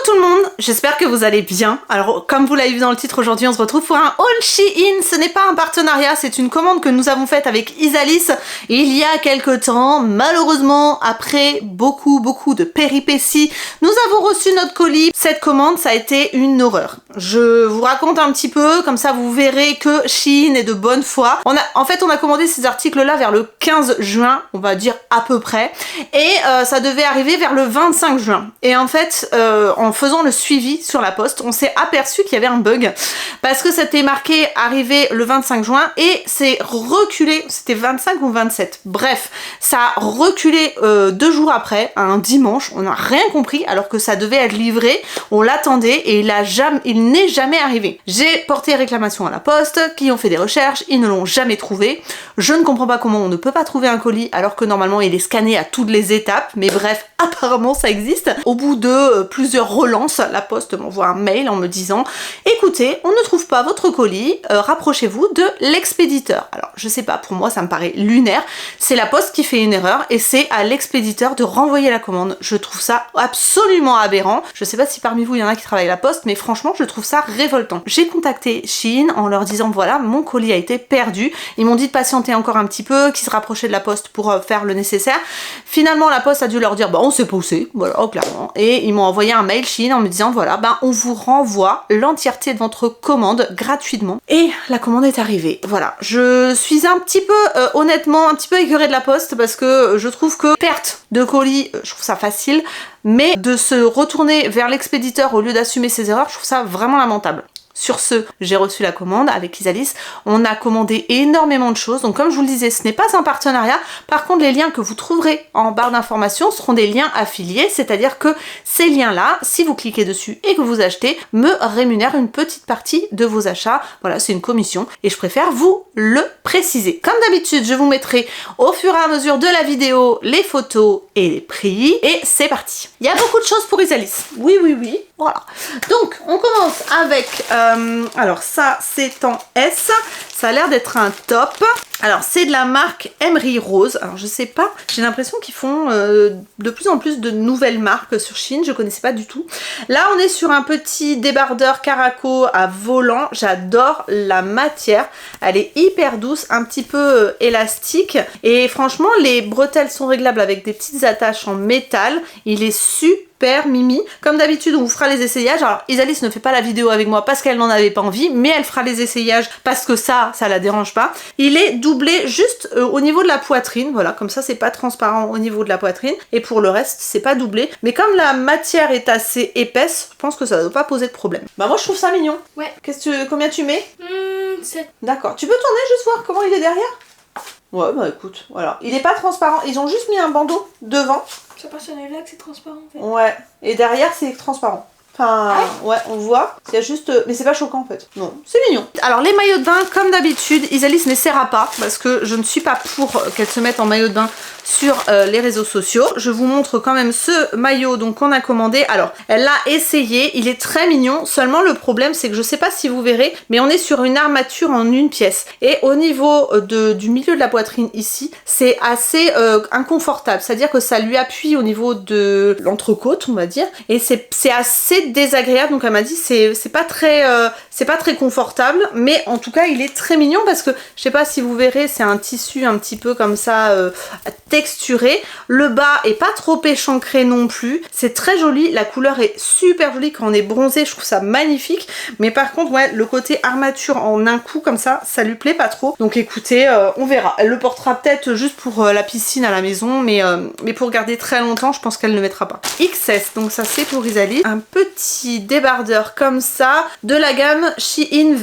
tout le monde, j'espère que vous allez bien. Alors comme vous l'avez vu dans le titre, aujourd'hui on se retrouve pour un haul Shein. Ce n'est pas un partenariat, c'est une commande que nous avons faite avec Isalis il y a quelques temps. Malheureusement, après beaucoup de péripéties, nous avons reçu notre colis. Cette commande, ça a été une horreur. Je vous raconte un petit peu, comme ça vous verrez que Shein est de bonne foi. En fait, on a commandé ces articles-là vers le 15 juin, on va dire à peu près. Et ça devait arriver vers le 25 juin. Et en fait, en faisant le suivi sur la poste, on s'est aperçu qu'il y avait un bug parce que c'était marqué arrivé le 25 juin et c'est reculé, c'était 25 ou 27, bref, ça a reculé 2 jours après, un dimanche, on n'a rien compris alors que ça devait être livré, on l'attendait et il n'est jamais arrivé. J'ai porté réclamation à la poste, qui ont fait des recherches, ils ne l'ont jamais trouvé. Je ne comprends pas comment on ne peut pas trouver un colis alors que normalement il est scanné à toutes les étapes, mais bref, apparemment ça existe. Au bout de plusieurs relances, la poste m'envoie un mail en me disant écoutez, on ne trouve pas votre colis, rapprochez-vous de l'expéditeur. Alors je sais pas, pour moi ça me paraît lunaire, c'est la poste qui fait une erreur et c'est à l'expéditeur de renvoyer la commande. Je trouve ça absolument aberrant. Je sais pas si parmi vous il y en a qui travaillent à la poste, mais franchement je trouve ça révoltant. J'ai contacté Shein en leur disant voilà, mon colis a été perdu. Ils m'ont dit de patienter encore un petit peu, qu'ils se rapprochaient de la poste pour faire le nécessaire. Finalement la poste a dû leur dire bah on sait pas où c'est, voilà, clairement. Et ils m'ont envoyé un mail Shein en me disant voilà, ben on vous renvoie l'entièreté de votre commande gratuitement. Et la commande est arrivée. Voilà, je suis un petit peu, honnêtement, un petit peu écœurée de la poste parce que je trouve que perte de colis, je trouve ça facile, mais de se retourner vers l'expéditeur au lieu d'assumer ses erreurs, je trouve ça vraiment lamentable. Sur ce, j'ai reçu la commande avec Isalis, on a commandé énormément de choses, donc comme je vous le disais, ce n'est pas un partenariat, par contre les liens que vous trouverez en barre d'informations seront des liens affiliés, c'est-à-dire que ces liens-là, si vous cliquez dessus et que vous achetez, me rémunèrent une petite partie de vos achats, voilà, c'est une commission, et je préfère vous le préciser. Comme d'habitude, je vous mettrai au fur et à mesure de la vidéo les photos et les prix, et c'est parti. Il y a beaucoup de choses pour Isalis, oui, voilà. Donc, on commence avec... alors ça c'est en S, ça a l'air d'être un top. Alors c'est de la marque Emery Rose. Alors je sais pas, j'ai l'impression qu'ils font de plus en plus de nouvelles marques sur Shein, je connaissais pas du tout. Là on est sur un petit débardeur caraco à volant, j'adore la matière, elle est hyper douce, un petit peu élastique et franchement les bretelles sont réglables avec des petites attaches en métal, il est super mimi. Comme d'habitude, on vous fera les essayages. Alors, Isalis ne fait pas la vidéo avec moi parce qu'elle n'en avait pas envie, mais elle fera les essayages parce que ça la dérange pas. Il est doublé juste au niveau de la poitrine. Voilà, comme ça, c'est pas transparent au niveau de la poitrine. Et pour le reste, c'est pas doublé. Mais comme la matière est assez épaisse, je pense que ça ne doit pas poser de problème. Bah, moi, je trouve ça mignon. Ouais. Combien tu mets 7. D'accord. Tu peux tourner juste voir comment il est derrière? Ouais, bah écoute, voilà. Il est pas transparent. Ils ont juste mis un bandeau devant. Ça passe à là que c'est transparent en fait. Ouais, et derrière c'est transparent. Enfin, ouais, on voit. Il y a juste... Mais c'est pas choquant en fait. Non, c'est mignon. Alors les maillots de bain, comme d'habitude, Isalis n'essaiera pas parce que je ne suis pas pour qu'elle se mette en maillot de bain sur les réseaux sociaux. Je vous montre quand même ce maillot donc qu'on a commandé. Alors, elle l'a essayé, il est très mignon. Seulement le problème c'est que je sais pas si vous verrez, mais on est sur une armature en une pièce. Et au niveau du milieu de la poitrine ici, c'est assez inconfortable. C'est-à-dire que ça lui appuie au niveau de l'entrecôte, on va dire. Et c'est assez désagréable. Donc elle m'a dit c'est pas très confortable. Mais en tout cas, il est très mignon parce que je sais pas si vous verrez, c'est un tissu un petit peu comme ça texturé. Le bas est pas trop échancré non plus. C'est très joli. La couleur est super jolie quand on est bronzé. Je trouve ça magnifique. Mais par contre, ouais, le côté armature en un coup comme ça lui plaît pas trop. Donc écoutez, on verra. Elle le portera peut-être juste pour la piscine à la maison. Mais pour garder très longtemps, je pense qu'elle ne le mettra pas. XS, donc ça c'est pour Isalis. Un petit débardeur comme ça de la gamme Shein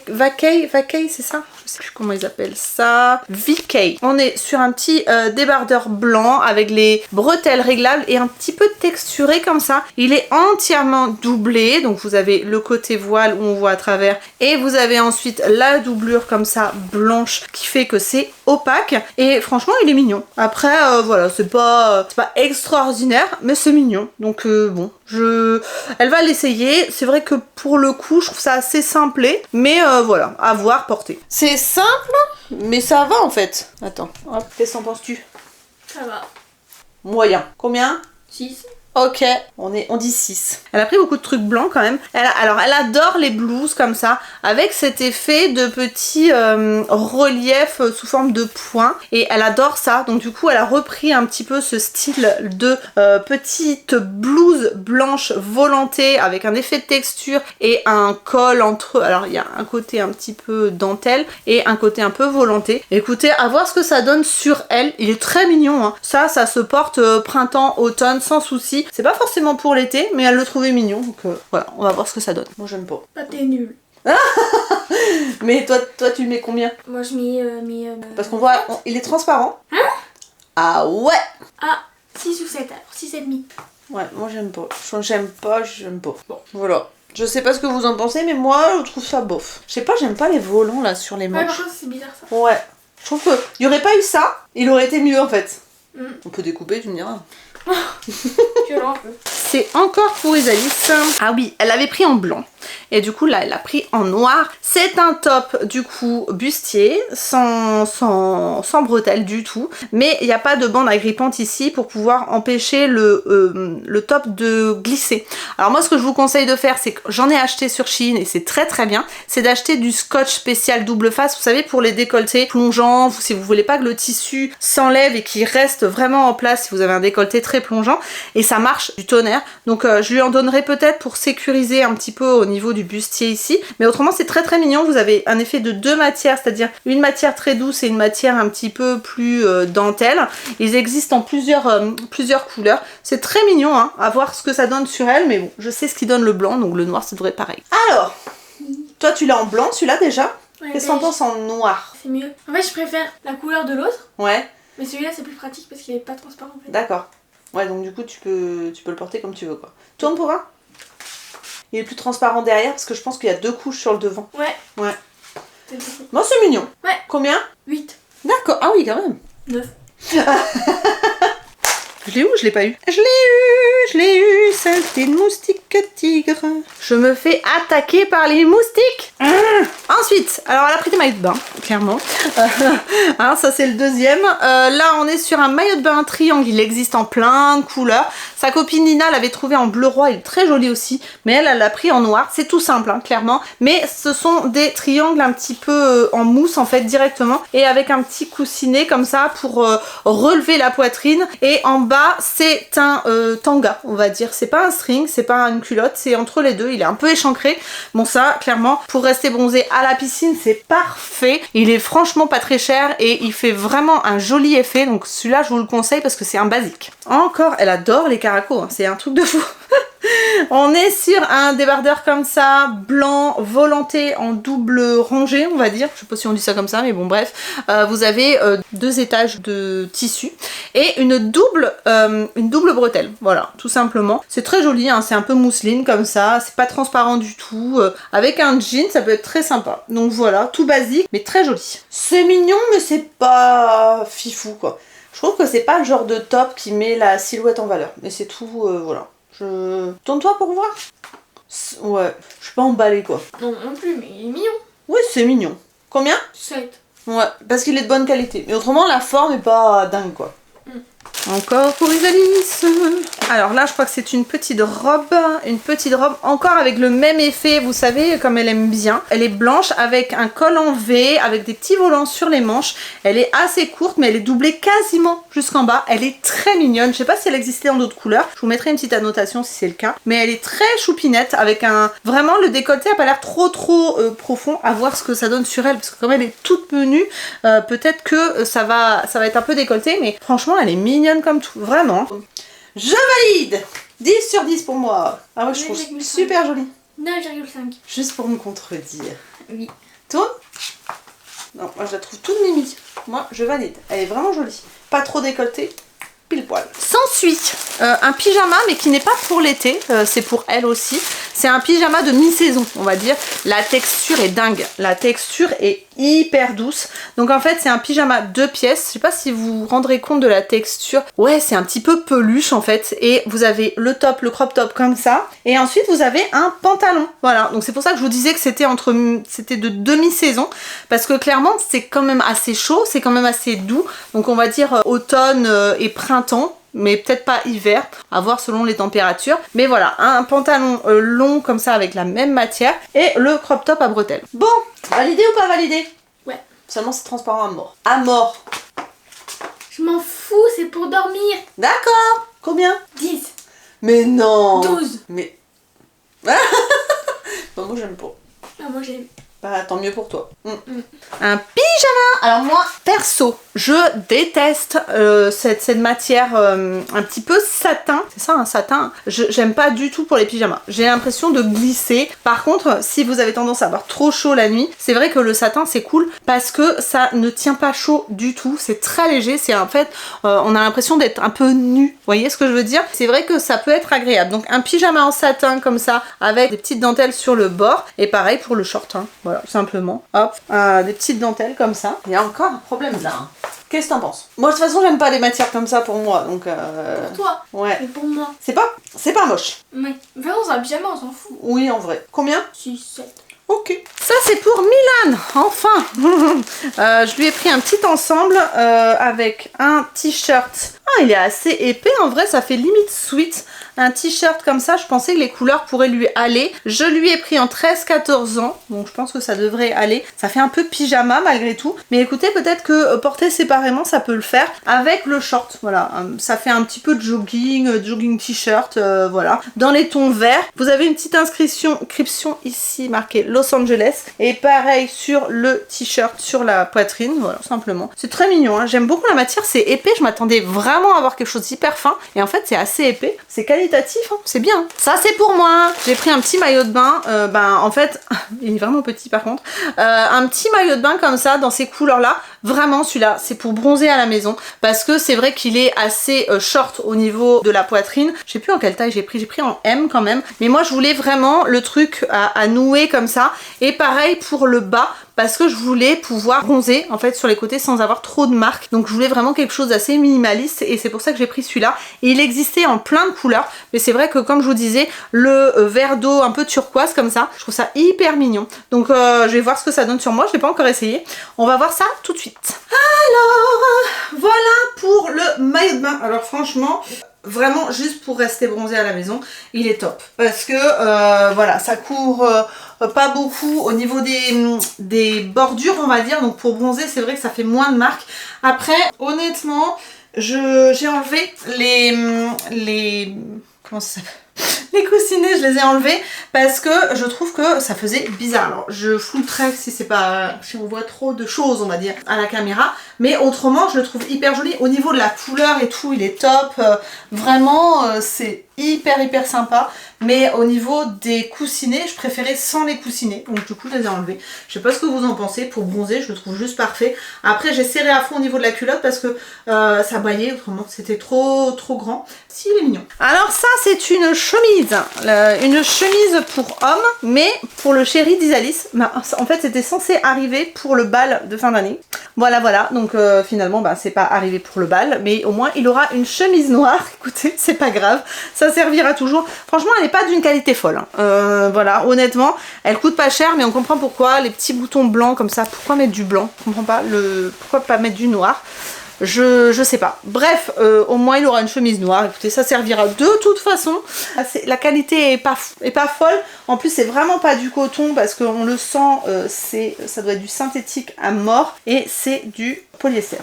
Vacay, c'est ça? Je sais plus comment ils appellent ça. VK. On est sur un petit débardeur blanc avec les bretelles réglables et un petit peu texturé comme ça. Il est entièrement doublé. Donc vous avez le côté voile où on voit à travers et vous avez ensuite la doublure comme ça blanche qui fait que c'est opaque. Et franchement il est mignon. Après voilà, c'est pas extraordinaire mais c'est mignon. Donc bon, elle va l'essayer. C'est vrai que pour le coup je trouve ça assez simplé. Mais voilà, à voir porter. C'est simple, mais ça va en fait. Attends, hop, qu'est-ce qu'en penses-tu? Ça va. Moyen. Combien? 6. Ok, on dit 6. Elle a pris beaucoup de trucs blancs quand même. Alors, elle adore les blouses comme ça, avec cet effet de petits reliefs sous forme de points. Et elle adore ça, donc du coup, elle a repris un petit peu ce style de petite blouse blanche volantée avec un effet de texture et un col entre eux. Alors, il y a un côté un petit peu dentelle et un côté un peu volanté. Écoutez, à voir ce que ça donne sur elle. Il est très mignon, hein. Ça se porte printemps, automne, sans souci. C'est pas forcément pour l'été, mais elle le trouvait mignon. Donc voilà, on va voir ce que ça donne. Moi, j'aime pas. Bah, t'es nul. Mais toi, tu mets combien? Moi, je mets. Parce qu'on voit, il est transparent. Hein? Ah ouais! Ah, 6 ou 7, alors 6,5. Ouais, moi, j'aime pas. J'aime pas. Bon, voilà. Je sais pas ce que vous en pensez, mais moi, je trouve ça bof. Je sais pas, j'aime pas les volants là sur les Ouais, par manches. contre, c'est bizarre ça. Ouais. Je trouve qu'il y aurait pas eu ça, il aurait été mieux en fait. On peut découper, tu me diras. Violent un peu. C'est encore pour Isalis. Ah oui, elle avait pris en blanc. Et du coup là, elle a pris en noir. C'est un top du coup bustier, sans bretelles du tout. Mais il n'y a pas de bande agrippante ici pour pouvoir empêcher le top de glisser. Alors moi, ce que je vous conseille de faire, c'est que j'en ai acheté sur Shein et c'est très très bien. C'est d'acheter du scotch spécial double face, vous savez, pour les décolletés plongeants. Si vous voulez pas que le tissu s'enlève et qu'il reste vraiment en place, si vous avez un décolleté très plongeant. Et ça marche du tonnerre. Donc je lui en donnerai peut-être pour sécuriser un petit peu au niveau du bustier ici. Mais autrement, c'est très très mignon. Vous avez un effet de deux matières, c'est-à-dire une matière très douce et une matière un petit peu plus dentelle. Ils existent en plusieurs couleurs. C'est très mignon, hein, à voir ce que ça donne sur elle. Mais bon, je sais ce qui donne le blanc, donc le noir, ça devrait être pareil. Alors, toi tu l'as en blanc, celui-là déjà. Ouais, Qu'est-ce qu'on pense en noir? C'est mieux. En fait, je préfère la couleur de l'autre. Ouais. Mais celui-là, c'est plus pratique parce qu'il est pas transparent en fait. D'accord. Ouais, donc du coup, tu peux le porter comme tu veux, quoi. Tourne pour voir. Il est plus transparent derrière parce que je pense qu'il y a deux couches sur le devant. Ouais. Ouais. C'est le truc. Bon, c'est mignon. Ouais. Combien? 8. D'accord. Ah oui, quand même. 9. Je l'ai eu ou je l'ai pas eu? Je l'ai eu, saleté de moustique tigre. Je me fais attaquer par les moustiques. Ensuite, alors elle a pris des maillots de bain, clairement. Hein, ça c'est le deuxième. Là on est sur un maillot de bain triangle, il existe en plein de couleurs. Sa copine Nina l'avait trouvé en bleu roi, il est très joli aussi. Mais elle l'a pris en noir, c'est tout simple, hein, clairement. Mais ce sont des triangles un petit peu en mousse en fait directement. Et avec un petit coussinet comme ça pour relever la poitrine. Et en bas c'est un tanga, on va dire. C'est pas un string, c'est pas une culotte, c'est entre les deux. Il est un peu échancré. Bon ça, clairement, pour rester bronzé à la piscine, c'est parfait. Il est franchement pas très cher et il fait vraiment un joli effet. Donc celui-là, je vous le conseille parce que c'est un basique. Encore, elle adore les caracos, hein. C'est un truc de fou. On est sur un débardeur comme ça, blanc, volanté en double rangée, on va dire. Je sais pas si on dit ça comme ça, mais bon, bref. Vous avez deux étages de tissu et une double bretelle. Voilà, tout simplement. C'est très joli, hein, c'est un peu mousseline comme ça. C'est pas transparent du tout. Avec un jean, ça peut être très sympa. Donc voilà, tout basique, mais très joli. C'est mignon, mais c'est pas fifou, quoi. Je trouve que c'est pas le genre de top qui met la silhouette en valeur. Mais c'est tout, voilà. Tourne-toi pour voir. Ouais, je suis pas emballée quoi. Non, non plus, mais il est mignon. Oui, c'est mignon. Combien? 7. Ouais, parce qu'il est de bonne qualité. Mais autrement, la forme est pas dingue quoi. Encore pour Isalis. Alors là, je crois que c'est une petite robe encore avec le même effet, vous savez, comme elle aime bien. Elle est blanche avec un col en V, avec des petits volants sur les manches. Elle est assez courte, mais elle est doublée quasiment jusqu'en bas. Elle est très mignonne. Je sais pas si elle existait en d'autres couleurs. Je vous mettrai une petite annotation si c'est le cas. Mais elle est très choupinette avec un... Vraiment, le décolleté a pas l'air trop profond. À voir ce que ça donne sur elle, parce que comme elle est toute menue, peut-être que ça va être un peu décolleté, mais franchement, elle est mignonne comme tout, vraiment. Je valide 10 sur 10 pour moi. Ah ouais, je trouve super jolie. 9,5. Juste pour me contredire. Oui. Toi? Non, moi je la trouve toute mimi. Moi, je valide. Elle est vraiment jolie. Pas trop décolletée. Pile poil. S'ensuit un pyjama, mais qui n'est pas pour l'été, c'est pour elle aussi. C'est un pyjama de mi-saison, on va dire. La texture est dingue. La texture est hyper douce. Donc en fait, c'est un pyjama 2 pièces. Je sais pas si vous vous rendrez compte de la texture. Ouais, c'est un petit peu peluche en fait. Et vous avez le top, le crop top comme ça. Et ensuite, vous avez un pantalon. Voilà. Donc c'est pour ça que je vous disais que c'était de demi-saison. Parce que clairement, c'est quand même assez chaud. C'est quand même assez doux. Donc on va dire automne et printemps. mais peut-être pas hiver, à voir selon les températures. Mais voilà, un pantalon long comme ça avec la même matière et le crop top à bretelles. Bon, validé ou pas validé? Ouais. Seulement c'est transparent à mort. À mort. Je m'en fous, c'est pour dormir. D'accord. Combien? 10. Mais non. 12. Mais... Bon, moi j'aime pas. Ah, moi j'aime. Bah tant mieux pour toi. Un pyjama. Alors moi, perso, je déteste cette matière un petit peu satin. C'est ça un satin. J'aime pas du tout pour les pyjamas. J'ai l'impression de glisser. Par contre, si vous avez tendance à avoir trop chaud la nuit, c'est vrai que le satin c'est cool parce que ça ne tient pas chaud du tout. C'est très léger. C'est en fait, on a l'impression d'être un peu nu. Vous voyez ce que je veux dire? C'est vrai que ça peut être agréable. Donc un pyjama en satin comme ça avec des petites dentelles sur le bord. Et pareil pour le short. Hein. Voilà, simplement. Hop, des petites dentelles comme ça. Il y a encore un problème là. Hein. Qu'est-ce que t'en penses? Moi de toute façon j'aime pas les matières comme ça pour moi, donc Pour toi. ouais. Et pour moi. C'est pas moche. Mais dans un pyjama, on s'en fout. Oui en vrai. Combien? 6, 7. Ok. Ça c'est pour Milan, enfin. Je lui ai pris un petit ensemble avec un t-shirt. Ah il est assez épais en vrai, ça fait limite sweat. Un t-shirt comme ça, je pensais que les couleurs pourraient lui aller. Je lui ai pris en 13-14 ans, donc je pense que ça devrait aller. Ça fait un peu pyjama malgré tout. Mais écoutez, peut-être que porter séparément, ça peut le faire. Avec le short, voilà. Ça fait un petit peu de jogging, jogging t-shirt, voilà. Dans les tons verts, vous avez une petite inscription ici marquée Los Angeles. Et pareil sur le t-shirt, sur la poitrine, voilà, simplement. C'est très mignon, hein. J'aime beaucoup la matière, c'est épais. Je m'attendais vraiment à avoir quelque chose d'hyper fin. Et en fait, c'est assez épais. C'est qualitatif. Hein, c'est bien. Ça c'est pour moi. J'ai pris un petit maillot de bain. En fait, il est vraiment petit par contre. Un petit maillot de bain comme ça, dans ces couleurs là. Vraiment celui-là, c'est pour bronzer à la maison. Parce que c'est vrai qu'il est assez short au niveau de la poitrine. Je sais plus en quelle taille j'ai pris. J'ai pris en M quand même. Mais moi je voulais vraiment le truc à nouer comme ça. Et pareil pour le bas. Parce que je voulais pouvoir bronzer en fait sur les côtés sans avoir trop de marques. Donc je voulais vraiment quelque chose d'assez minimaliste et c'est pour ça que j'ai pris celui-là. Et il existait en plein de couleurs, mais c'est vrai que comme je vous disais, le vert d'eau un peu turquoise comme ça, je trouve ça hyper mignon. Donc je vais voir ce que ça donne sur moi, je l'ai pas encore essayé. On va voir ça tout de suite. Alors, voilà pour le maillot de bain. Alors franchement... Vraiment juste pour rester bronzé à la maison, il est top parce que voilà, ça couvre pas beaucoup au niveau des bordures on va dire, donc pour bronzer c'est vrai que ça fait moins de marques. Après honnêtement j'ai enlevé les comment ça s'appelle, les coussinets, je les ai enlevés parce que je trouve que ça faisait bizarre. Alors je flouterai si on voit trop de choses on va dire à la caméra, mais autrement je le trouve hyper joli. Au niveau de la couleur et tout, il est top. Vraiment c'est hyper sympa, mais au niveau des coussinets je préférais sans les coussinets, donc du coup je les ai enlevés. Je sais pas ce que vous en pensez. Pour bronzer je le trouve juste parfait. Après j'ai serré à fond au niveau de la culotte parce que ça baillait, autrement c'était trop grand. Si, il est mignon. Alors ça c'est une chemise pour homme, mais pour le chéri d'Isalis. En fait c'était censé arriver pour le bal de fin d'année. Voilà, donc finalement c'est pas arrivé pour le bal, mais au moins il aura une chemise noire. Écoutez, c'est pas grave, ça servira toujours. Franchement elle n'est pas d'une qualité folle, hein. Voilà, honnêtement elle coûte pas cher, mais on comprend pourquoi. Les petits boutons blancs comme ça, pourquoi mettre du blanc? Je comprends pas, pourquoi pas mettre du noir? Je sais pas. Bref, au moins il aura une chemise noire. Écoutez, ça servira de toute façon. La qualité est pas folle. En plus, c'est vraiment pas du coton parce qu'on le sent. Ça doit être du synthétique à mort et c'est du polyester.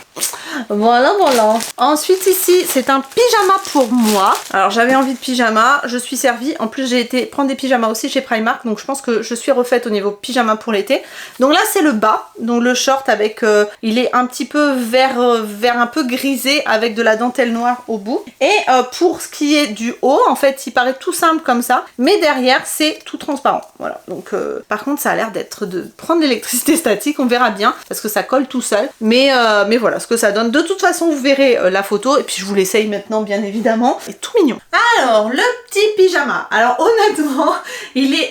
Voilà. Ensuite ici, c'est un pyjama pour moi. Alors j'avais envie de pyjama, je suis servie. En plus j'ai été prendre des pyjamas aussi chez Primark, donc je pense que je suis refaite au niveau pyjama pour l'été. Donc là c'est le bas, donc le short avec, il est un petit peu vert un peu grisé avec de la dentelle noire au bout. Et pour ce qui est du haut, en fait il paraît tout simple comme ça, mais derrière c'est tout transparent. Voilà, donc par contre ça a l'air de prendre l'électricité statique, on verra bien parce que ça colle tout seul. Mais voilà ce que ça donne. De toute façon vous verrez la photo et puis je vous l'essaye maintenant bien évidemment. C'est tout mignon. Alors le petit pyjama, alors honnêtement il est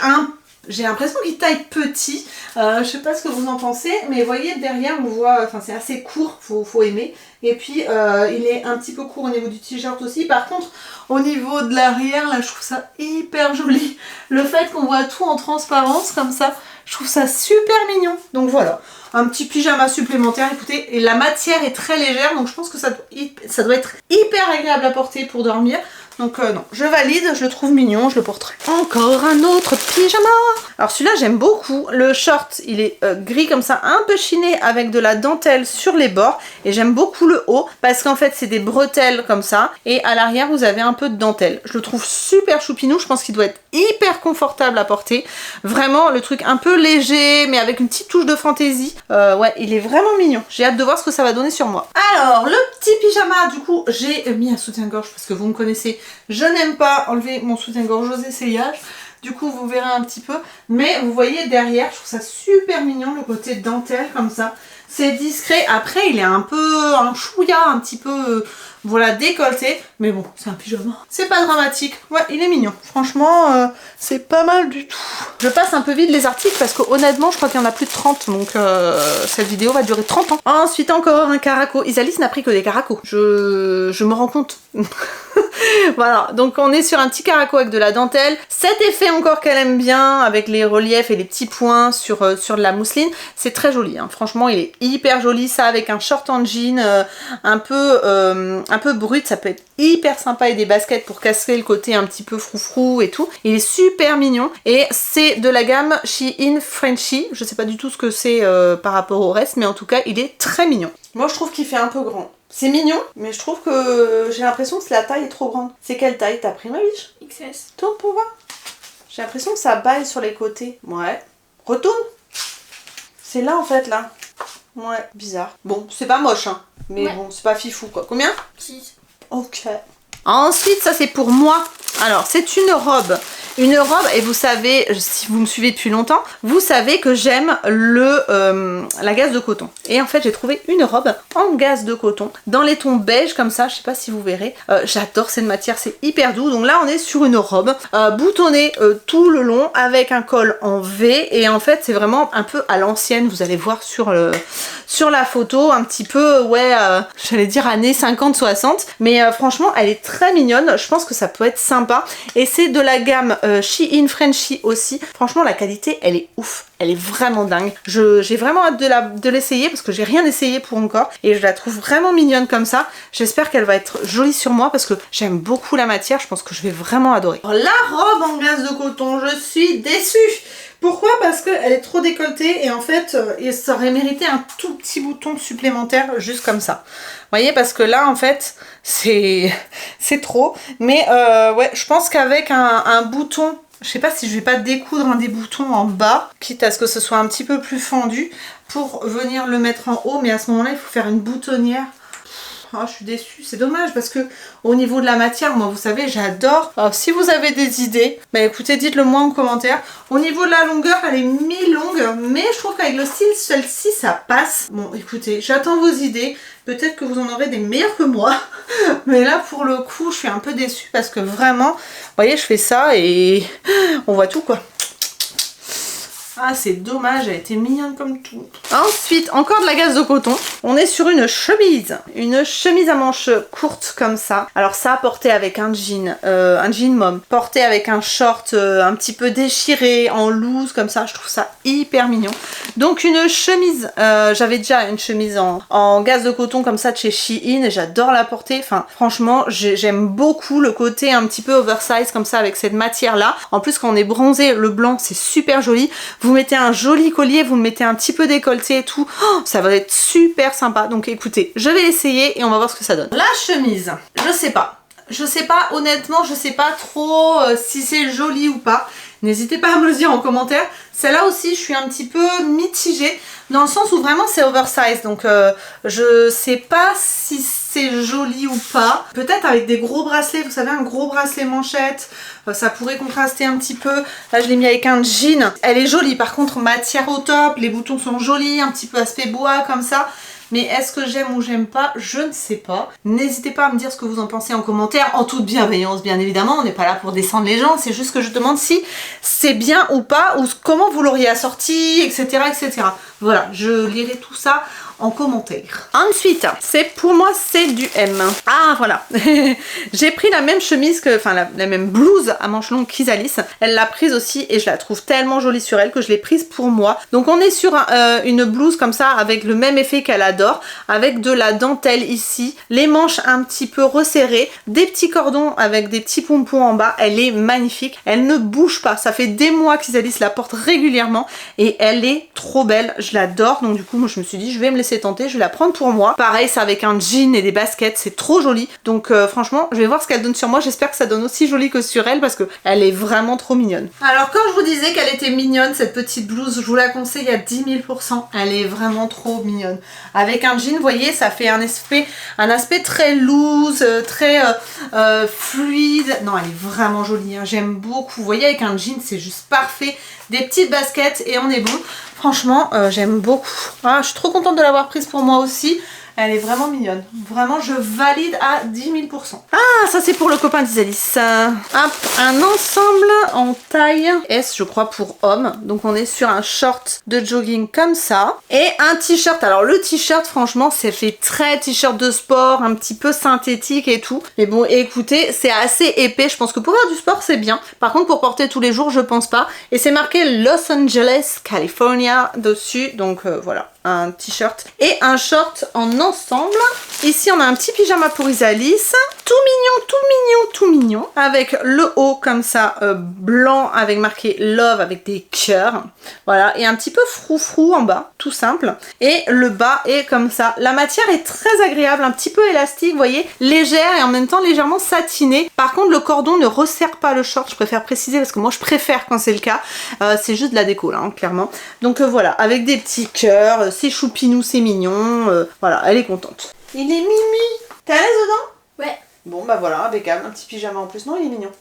j'ai l'impression qu'il taille petit. Je sais pas ce que vous en pensez, mais vous voyez derrière on voit, enfin c'est assez court, faut aimer. Et puis il est un petit peu court au niveau du t-shirt aussi. Par contre au niveau de l'arrière là je trouve ça hyper joli. Le fait qu'on voit tout en transparence comme ça, Je trouve ça super mignon. Donc voilà, un petit pyjama supplémentaire. Écoutez, et la matière est très légère, donc je pense que ça doit être hyper agréable à porter pour dormir. Donc non, je valide, je le trouve mignon, je le porterai. Encore un autre pyjama. Alors celui-là j'aime beaucoup. Le short il est gris comme ça, un peu chiné avec de la dentelle sur les bords. Et j'aime beaucoup le haut parce qu'en fait c'est des bretelles comme ça. Et à l'arrière vous avez un peu de dentelle. Je le trouve super choupinou, je pense qu'il doit être hyper confortable à porter. Vraiment le truc un peu léger mais avec une petite touche de fantaisie. Ouais, il est vraiment mignon. J'ai hâte de voir ce que ça va donner sur moi. Alors le petit pyjama, du coup j'ai mis un soutien-gorge parce que vous me connaissez. Je n'aime pas enlever mon soutien-gorge aux essayages. Du coup, vous verrez un petit peu. Mais vous voyez derrière, je trouve ça super mignon, le côté dentelle comme ça. C'est discret. Après, il est un peu un chouïa, un petit peu voilà, décolleté. Mais bon, c'est un pyjama. C'est pas dramatique. Ouais, il est mignon. Franchement, c'est pas mal du tout. Je passe un peu vite les articles parce que honnêtement, je crois qu'il y en a plus de 30. Donc, cette vidéo va durer 30 ans. Ensuite, encore un caraco. Isalis n'a pris que des caracos. Je me rends compte. Voilà, donc on est sur un petit caraco avec de la dentelle. Cet effet encore qu'elle aime bien, avec les reliefs et les petits points sur de la mousseline, c'est très joli. Hein. Franchement, il est hyper joli. Ça avec un short en jean un peu brut, ça peut être hyper sympa. Et des baskets pour casser le côté un petit peu froufrou et tout. Il est super mignon. Et c'est de la gamme Shein Frenchy. Je sais pas du tout ce que c'est par rapport au reste, mais en tout cas, il est très mignon. Moi, je trouve qu'il fait un peu grand. C'est mignon, mais je trouve que j'ai l'impression que la taille est trop grande. C'est quelle taille t'as pris, ma biche? XS. Tourne pour voir. J'ai l'impression que ça baille sur les côtés. Ouais. Retourne. C'est là, en fait, là. Ouais, bizarre. Bon, c'est pas moche, hein. Mais bon, c'est pas fifou, quoi. Combien? 6. Ok. Ensuite, ça, c'est pour moi. Alors, c'est une robe. Une robe, et vous savez, si vous me suivez depuis longtemps, vous savez que j'aime la gaze de coton. Et en fait, j'ai trouvé une robe en gaze de coton, dans les tons beige comme ça, je sais pas si vous verrez. J'adore cette matière, c'est hyper doux. Donc là, on est sur une robe boutonnée tout le long, avec un col en V. Et en fait, c'est vraiment un peu à l'ancienne, vous allez voir sur la photo, un petit peu, ouais, j'allais dire années 50-60. Mais franchement, elle est très mignonne, je pense que ça peut être sympa. Et c'est de la gamme Shein Frenchy aussi. Franchement, la qualité, elle est ouf. Elle est vraiment dingue. J'ai vraiment hâte de l'essayer parce que j'ai rien essayé pour encore. Et je la trouve vraiment mignonne comme ça. J'espère qu'elle va être jolie sur moi parce que j'aime beaucoup la matière. Je pense que je vais vraiment adorer. Alors, la robe en gaze de coton, je suis déçue. Pourquoi? Parce qu'elle est trop décolletée et en fait, ça aurait mérité un tout petit bouton supplémentaire juste comme ça. Vous voyez, parce que là, en fait, c'est trop. Mais ouais, je pense qu'avec un bouton, je sais pas si je vais pas découdre un des boutons en bas, quitte à ce que ce soit un petit peu plus fendu, pour venir le mettre en haut. Mais à ce moment-là, il faut faire une boutonnière. Oh, je suis déçue, c'est dommage parce que au niveau de la matière, moi vous savez, j'adore. Alors si vous avez des idées, bah écoutez, dites-le moi en commentaire. Au niveau de la longueur, elle est mi-longue, mais je trouve qu'avec le style, celle-ci, ça passe. Bon, écoutez, j'attends vos idées. Peut-être que vous en aurez des meilleurs que moi. Mais là, pour le coup, je suis un peu déçue parce que vraiment, vous voyez, je fais ça et on voit tout quoi. Ah, c'est dommage, elle était mignonne comme tout. Ensuite, encore de la gaze de coton. On est sur une chemise. Une chemise à manches courtes comme ça. Alors ça, porté avec un jean mom. Porté avec un short un petit peu déchiré, en loose comme ça. Je trouve ça hyper mignon. Donc une chemise, j'avais déjà une chemise en gaze de coton comme ça de chez Shein. Et j'adore la porter. Enfin, franchement, j'aime beaucoup le côté un petit peu oversize comme ça avec cette matière-là. En plus, quand on est bronzé, le blanc, c'est super joli. Vous mettez un joli collier, vous mettez un petit peu décolleté et tout. Oh, ça va être super sympa. Donc écoutez, je vais l'essayer et on va voir ce que ça donne. La chemise, je sais pas. Je sais pas, honnêtement, je sais pas trop si c'est joli ou pas. N'hésitez pas à me le dire en commentaire. Celle-là aussi, je suis un petit peu mitigée. Dans le sens où vraiment c'est oversize. Donc je sais pas si c'est joli ou pas. Peut-être avec des gros bracelets, vous savez, un gros bracelet manchette. Ça pourrait contraster un petit peu. Là, je l'ai mis avec un jean. Elle est jolie. Par contre, matière au top. Les boutons sont jolis. Un petit peu aspect bois comme ça. Mais est-ce que j'aime ou j'aime pas? Je ne sais pas. N'hésitez pas à me dire ce que vous en pensez en commentaire, en toute bienveillance bien évidemment, on n'est pas là pour descendre les gens, c'est juste que je demande si c'est bien ou pas, ou comment vous l'auriez assorti, etc. etc. Voilà, je lirai tout ça en commentaire. Ensuite, c'est pour moi c'est du M. Ah voilà, j'ai pris la même chemise que, enfin la même blouse à manches longues qu'Isalis. Elle l'a prise aussi et je la trouve tellement jolie sur elle que je l'ai prise pour moi. Donc on est sur une blouse comme ça avec le même effet qu'elle adore, avec de la dentelle ici, les manches un petit peu resserrées, des petits cordons avec des petits pompons en bas. Elle est magnifique, elle ne bouge pas. Ça fait des mois qu'Isalis la porte régulièrement et elle est trop belle, je l'adore. Donc du coup moi je me suis dit je vais me laisser tenter, je vais la prendre pour moi. Pareil, c'est avec un jean et des baskets, c'est trop joli. Donc franchement je vais voir ce qu'elle donne sur moi, j'espère que ça donne aussi joli que sur elle parce que elle est vraiment trop mignonne. Alors quand je vous disais qu'elle était mignonne cette petite blouse, je vous la conseille à 10 000 %. Elle est vraiment trop mignonne. Avec un jean, vous voyez, ça fait un aspect très loose, très fluide. Non, elle est vraiment jolie, hein. J'aime beaucoup. Vous voyez, avec un jean, c'est juste parfait. Des petites baskets et on est bon. Franchement, j'aime beaucoup. Ah, je suis trop contente de l'avoir prise pour moi aussi. Elle est vraiment mignonne. Vraiment, je valide à 10 000 %. Ah, ça c'est pour le copain d'Isalis. Hop, un ensemble en taille S, je crois, pour homme. Donc on est sur un short de jogging comme ça. Et un t-shirt. Alors le t-shirt, franchement, ça fait très t-shirt de sport, un petit peu synthétique et tout. Mais bon, écoutez, c'est assez épais. Je pense que pour faire du sport, c'est bien. Par contre, pour porter tous les jours, je pense pas. Et c'est marqué Los Angeles, California dessus. Donc voilà, un t-shirt et un short en ensemble. Ici on a un petit pyjama pour Isalis, tout mignon, tout mignon, tout mignon, avec le haut comme ça blanc avec marqué love avec des cœurs, voilà, et un petit peu froufrou en bas, tout simple, et le bas est comme ça. La matière est très agréable, un petit peu élastique, vous voyez, légère et en même temps légèrement satinée. Par contre le cordon ne resserre pas le short, je préfère préciser parce que moi je préfère quand c'est le cas. C'est juste de la déco là, hein, clairement. Donc voilà, avec des petits cœurs, c'est choupinou, c'est mignon, voilà, elle est contente. Il est mimi. T'es à l'aise dedans? Ouais. Bon bah voilà, impeccable, un petit pyjama en plus, non il est mignon.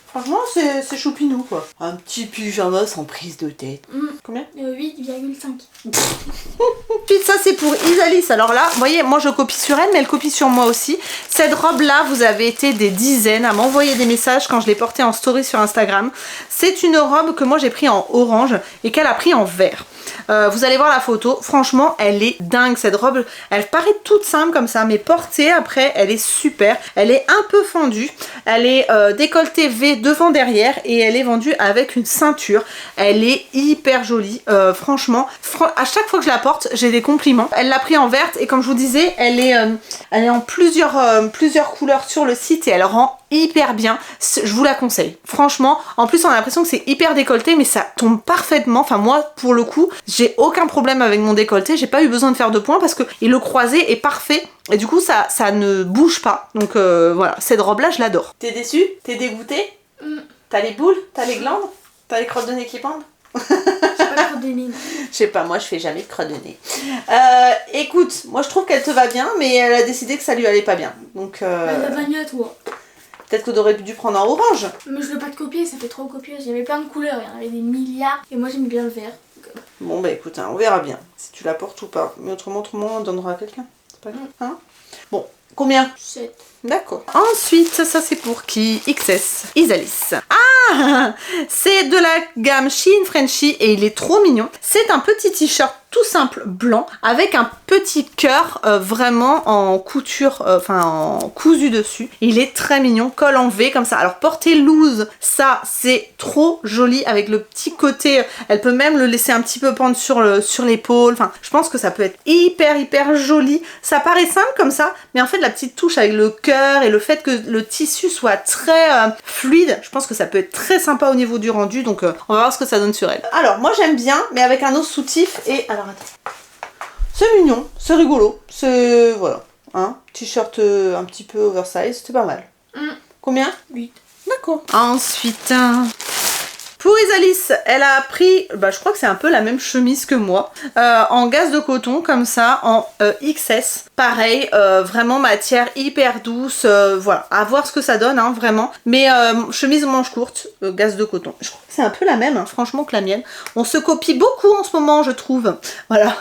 Franchement c'est choupinou quoi. Un petit pyjama sans prise de tête. Combien? 8,5. Puis ça c'est pour Isalis. Alors là, vous voyez, moi je copie sur elle, mais elle copie sur moi aussi. Cette robe là, vous avez été des dizaines à m'envoyer des messages quand je l'ai portée en story sur Instagram. C'est une robe que moi j'ai pris en orange et qu'elle a pris en vert. Vous allez voir la photo, franchement elle est dingue cette robe, elle paraît toute simple comme ça, mais portée après elle est super, elle est un peu fendue, elle est décolletée V devant derrière et elle est vendue avec une ceinture, elle est hyper jolie, franchement, à chaque fois que je la porte j'ai des compliments. Elle l'a pris en verte et comme je vous disais elle est en plusieurs couleurs sur le site et elle rend hyper bien, je vous la conseille franchement. En plus on a l'impression que c'est hyper décolleté mais ça tombe parfaitement, enfin moi pour le coup j'ai aucun problème avec mon décolleté, j'ai pas eu besoin de faire de points parce que le croisé est parfait et du coup ça ne bouge pas. Donc voilà, cette robe là je l'adore. T'es déçue? T'es dégoûtée? T'as les boules? T'as les glandes? T'as les crottes de nez qui pendent? J'ai pas de crotte de nez. Je sais pas, moi je fais jamais de crotte de nez. Écoute, moi je trouve qu'elle te va bien mais elle a décidé que ça lui allait pas bien. Donc Elle va bien toi. peut-être que t'aurais dû prendre en orange. Mais je veux pas te copier, ça fait trop copieuse. J'avais plein de couleurs, il y en avait des milliards. Et moi j'aime bien le vert. Bon bah écoute, hein, on verra bien si tu la portes ou pas. Mais autrement, on donnera à quelqu'un. C'est pas grave. Hein? Bon, combien? 7. D'accord. Ensuite, ça c'est pour qui? XS. Isalis. Ah, c'est de la gamme Shein Frenchy et il est trop mignon. C'est un petit t-shirt tout simple blanc avec un petit cœur vraiment en couture, enfin en cousu dessus. Il est très mignon, col en V comme ça. Alors portée loose, ça c'est trop joli avec le petit côté. Elle peut même le laisser un petit peu pendre sur l'épaule. Enfin, je pense que ça peut être hyper joli. Ça paraît simple comme ça, mais en fait la petite touche avec le cœur et le fait que le tissu soit très fluide, je pense que ça peut être très sympa au niveau du rendu. Donc on va voir ce que ça donne sur elle. Alors moi j'aime bien, mais avec un os soutif et alors attends. C'est mignon, c'est rigolo, c'est voilà, hein, t-shirt un petit peu oversize, c'est pas mal. Combien? 8. D'accord. Ensuite, pour Isalis, elle a pris, bah, je crois que c'est un peu la même chemise que moi, en gaze de coton comme ça, en XS. Pareil, vraiment matière hyper douce, voilà, à voir ce que ça donne, hein, vraiment. Mais chemise manche courte, gaze de coton. Je crois que c'est un peu la même, hein, franchement, que la mienne. On se copie beaucoup en ce moment, je trouve. Voilà.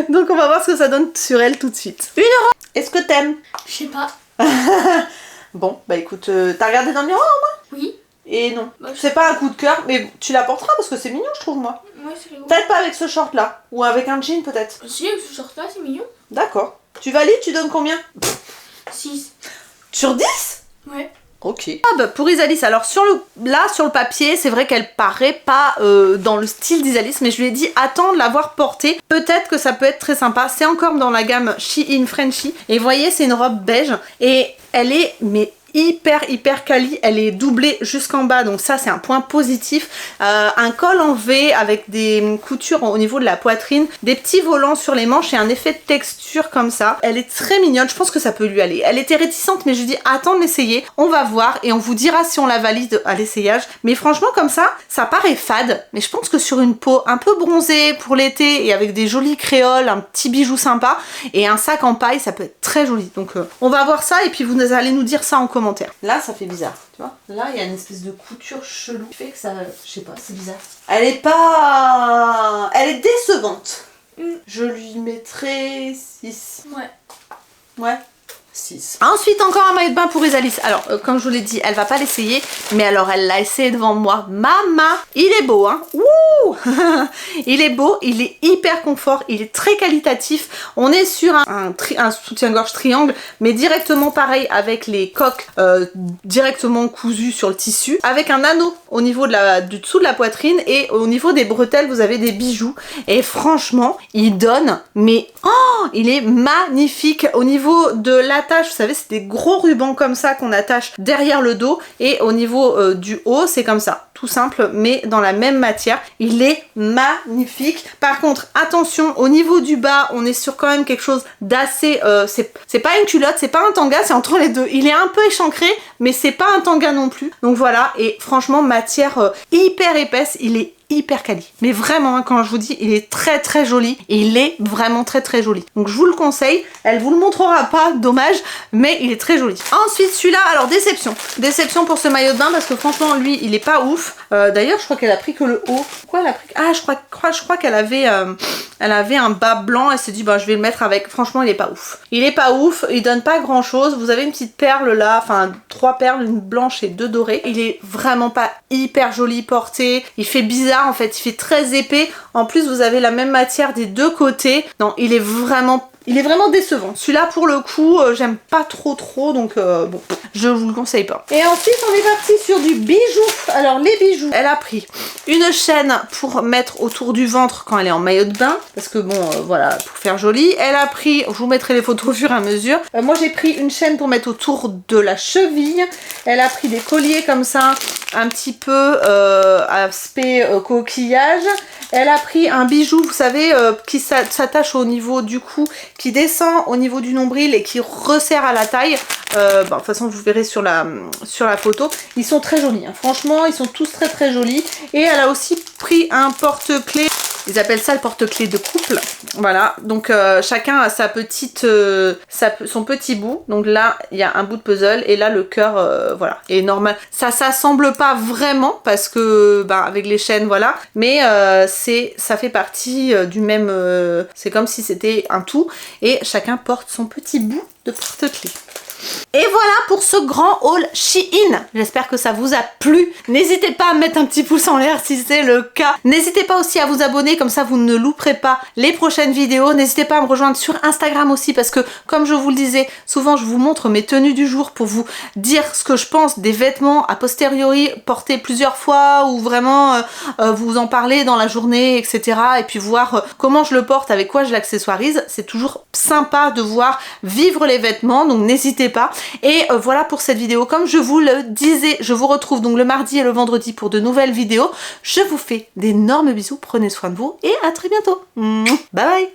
Donc on va voir ce que ça donne sur elle tout de suite. 1 €. Est-ce que t'aimes? Je sais pas. Bon, bah écoute, t'as regardé dans le miroir au moins? Oui. Et non, Bah, c'est pas un coup de cœur, mais tu la porteras parce que c'est mignon, je trouve, moi. Ouais, c'est rigolo. Peut-être pas avec ce short-là, ou avec un jean, peut-être. Si, avec ce short-là, c'est mignon. D'accord. Tu valides, tu donnes combien? 6. Sur 10? Ouais. Ok. Ah bah pour Isalis, alors sur le papier, c'est vrai qu'elle paraît pas dans le style d'Isalis, mais je lui ai dit attends de l'avoir portée. Peut-être que ça peut être très sympa. C'est encore dans la gamme Shein Frenchy. Et vous voyez, c'est une robe beige et elle est mais hyper quali, elle est doublée jusqu'en bas, donc ça c'est un point positif. Un col en V avec des coutures au niveau de la poitrine, des petits volants sur les manches et un effet de texture comme ça. Elle est très mignonne, je pense que ça peut lui aller. Elle était réticente, mais je lui dis attends de l'essayer, on va voir et on vous dira si on la valide à l'essayage. Mais franchement comme ça paraît fade, mais je pense que sur une peau un peu bronzée pour l'été et avec des jolis créoles, un petit bijou sympa et un sac en paille, ça peut être très joli. Donc on va voir ça et puis vous allez nous dire ça en commentaire. Là, ça fait bizarre, tu vois. Là, il y a une espèce de couture chelou qui fait que ça... Je sais pas, c'est bizarre. Elle est pas... Elle est décevante. Je lui mettrai 6. Ouais. Ouais. 6. Ensuite, encore un maillot de bain pour Isalis. Alors, comme je vous l'ai dit, elle va pas l'essayer, mais alors elle l'a essayé devant moi. Maman, il est beau, hein. Wouh. Il est beau, il est hyper confort, il est très qualitatif. On est sur un soutien-gorge triangle, mais directement pareil avec les coques directement cousues sur le tissu, avec un anneau au niveau du dessous de la poitrine et au niveau des bretelles, vous avez des bijoux. Et franchement, il donne, mais oh, il est magnifique. Au niveau de l'attache, vous savez, c'est des gros rubans comme ça qu'on attache derrière le dos et au niveau du haut, c'est comme ça. Tout simple, mais dans la même matière. Il est magnifique. Par contre, attention, au niveau du bas, on est sur quand même quelque chose d'assez... c'est pas une culotte, c'est pas un tanga, c'est entre les deux. Il est un peu échancré, mais c'est pas un tanga non plus. Donc voilà, et franchement, matière hyper épaisse, il est hyper quali. Mais vraiment, hein, quand je vous dis, il est très joli. Et il est vraiment très joli. Donc je vous le conseille. Elle vous le montrera pas, dommage, mais il est très joli. Ensuite, celui-là, alors déception. Déception pour ce maillot de bain parce que franchement, lui, il est pas ouf. D'ailleurs, je crois qu'elle a pris que le haut. Pourquoi elle a pris... Ah, je crois qu'elle avait... elle avait un bas blanc, elle s'est dit bah je vais le mettre avec. Franchement il est pas ouf. Il est pas ouf, il donne pas grand chose. Vous avez une petite perle là, enfin 3 perles, une blanche et 2 dorées. Il est vraiment pas hyper joli porté. Il fait bizarre en fait, il fait très épais. En plus vous avez la même matière des deux côtés. Non, il est vraiment décevant. Celui-là, pour le coup, j'aime pas trop, donc bon, je vous le conseille pas. Et ensuite, on est parti sur du bijou. Alors, les bijoux. Elle a pris une chaîne pour mettre autour du ventre quand elle est en maillot de bain. Parce que bon, voilà, pour faire joli. Elle a pris, je vous mettrai les photos au fur et à mesure. Moi, j'ai pris une chaîne pour mettre autour de la cheville. Elle a pris des colliers comme ça, un petit peu aspect coquillage. Elle a pris un bijou, vous savez, qui s'attache au niveau du cou, qui descend au niveau du nombril et qui resserre à la taille. De toute façon, vous verrez sur la photo. Ils sont très jolis, hein. Franchement, ils sont tous très jolis. Et elle a aussi pris un porte-clés. Ils appellent ça le porte-clés de couple. Voilà, donc chacun a sa petite, son petit bout. Donc là, il y a un bout de puzzle et là, le cœur, voilà. Et normal, ça s'assemble pas vraiment parce que, avec les chaînes, voilà. Mais ça fait partie du même... c'est comme si c'était un tout. Et chacun porte son petit bout de porte-clés. Et voilà pour ce grand haul Shein. J'espère que ça vous a plu. N'hésitez pas à mettre un petit pouce en l'air si c'est le cas. N'hésitez pas aussi à vous abonner, comme ça vous ne louperez pas les prochaines vidéos. N'hésitez pas à me rejoindre sur Instagram aussi parce que, comme je vous le disais, souvent je vous montre mes tenues du jour pour vous dire ce que je pense des vêtements a posteriori portés plusieurs fois ou vraiment vous en parler dans la journée, etc. Et puis voir comment je le porte, avec quoi je l'accessoirise. C'est toujours sympa de voir vivre les vêtements, donc n'hésitez pas. Et voilà pour cette vidéo. Comme je vous le disais, je vous retrouve donc le mardi et le vendredi pour de nouvelles vidéos. Je vous fais d'énormes bisous, prenez soin de vous et à très bientôt. Bye bye.